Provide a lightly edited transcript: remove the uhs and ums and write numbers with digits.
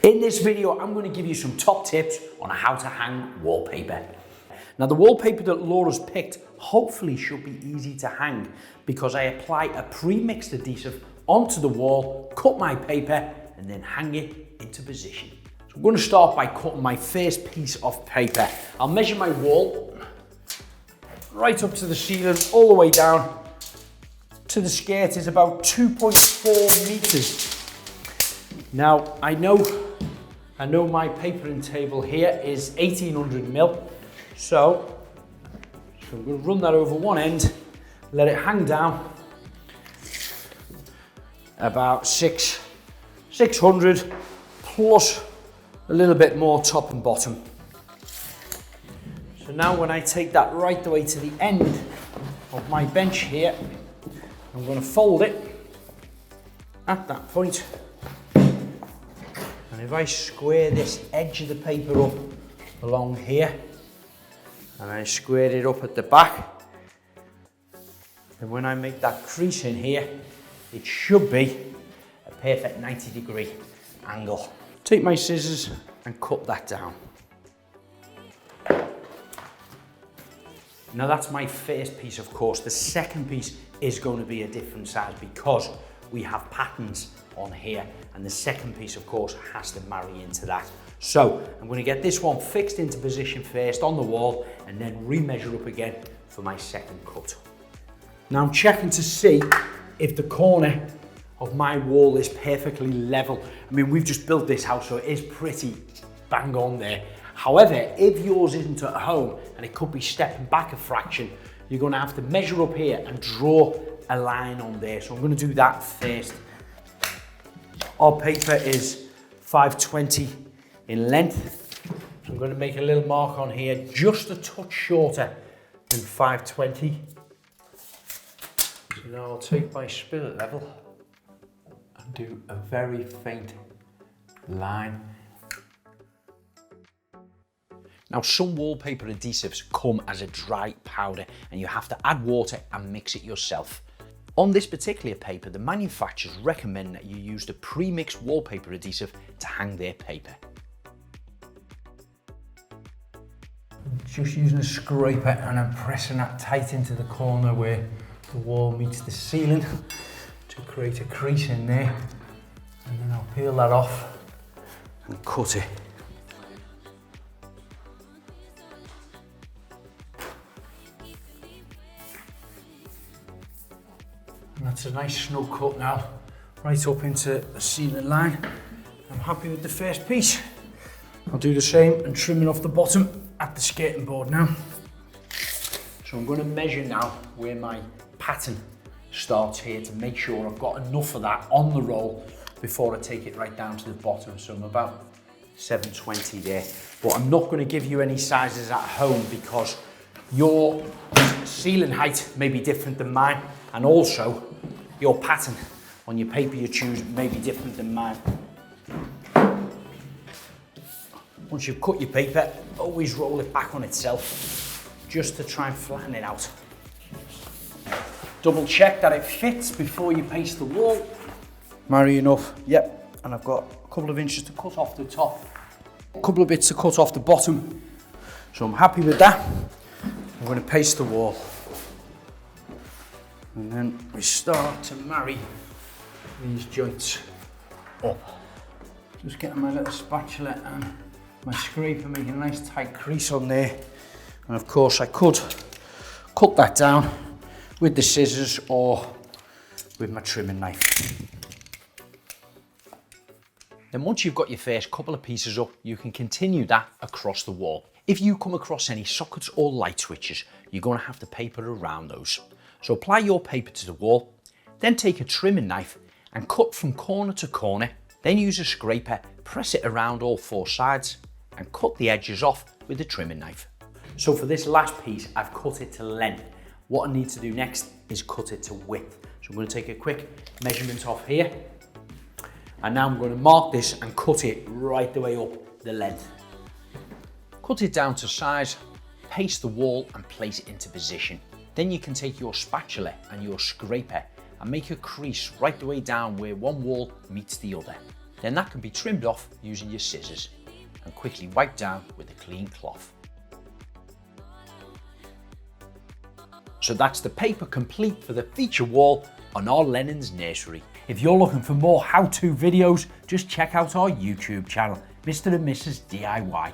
In this video, I'm going to give you some top tips on how to hang wallpaper. Now, the wallpaper that Laura's picked hopefully should be easy to hang because I apply a pre-mixed adhesive onto the wall, cut my paper, and then hang it into position. So I'm going to start by cutting my first piece of paper. I'll measure my wall right up to the ceiling, all the way down to the skirt is about 2.4 meters. Now, I know my papering table here is 1800 mil, so I'm going to run that over one end, let it hang down about 600 plus a little bit more top and bottom. So now when I take that right the way to the end of my bench here, I'm going to fold it at that point. And if I square this edge of the paper up along here, and I square it up at the back, then when I make that crease in here, it should be a perfect 90-degree angle. Take my scissors and cut that down. Now that's my first piece, of course. The second piece is going to be a different size because we have patterns on here, and the second piece, of course, has to marry into that. So I'm going to get this one fixed into position first on the wall and then remeasure up again for my second cut. Now I'm checking to see if the corner of my wall is perfectly level. I mean, we've just built this house, so it is pretty bang on there. However, if yours isn't at home and it could be stepping back a fraction, you're going to have to measure up here and draw a line on there. So I'm going to do that first. Our paper is 520 in length. So I'm going to make a little mark on here, just a touch shorter than 520. So now I'll take my spirit level and do a very faint line. Now, some wallpaper adhesives come as a dry powder and you have to add water and mix it yourself. On this particular paper, the manufacturers recommend that you use the pre-mixed wallpaper adhesive to hang their paper. Just using a scraper and I'm pressing that tight into the corner where the wall meets the ceiling to create a crease in there. And then I'll peel that off and cut it. And that's a nice snug cut now, right up into the ceiling line. I'm happy with the first piece. I'll do the same and trimming off the bottom at the skirting board now. So I'm going to measure now where my pattern starts here to make sure I've got enough of that on the roll before I take it right down to the bottom. So I'm about 720 there. But I'm not going to give you any sizes at home because your ceiling height may be different than mine, and also your pattern on your paper you choose may be different than mine. Once you've cut your paper, always roll it back on itself just to try and flatten it out. Double check that it fits before you paste the wall. Marry enough, yep, and I've got a couple of inches to cut off the top, a couple of bits to cut off the bottom, so I'm happy with that. I'm going to paste the wall. And then we start to marry these joints up. Just getting my little spatula and my scraper, making a nice tight crease on there. And of course I could cut that down with the scissors or with my trimming knife. Then once you've got your first couple of pieces up, you can continue that across the wall. If you come across any sockets or light switches, you're going to have to paper around those. So apply your paper to the wall, then take a trimming knife and cut from corner to corner, then use a scraper, press it around all four sides and cut the edges off with a trimming knife. So for this last piece, I've cut it to length. What I need to do next is cut it to width. So I'm going to take a quick measurement off here, and now I'm going to mark this and cut it right the way up the length. Cut it down to size, paste the wall and place it into position. Then you can take your spatula and your scraper and make a crease right the way down where one wall meets the other. Then that can be trimmed off using your scissors and quickly wiped down with a clean cloth. So that's the paper complete for the feature wall on our Lennon's nursery. If you're looking for more how-to videos, just check out our YouTube channel, Mr. and Mrs. DIY.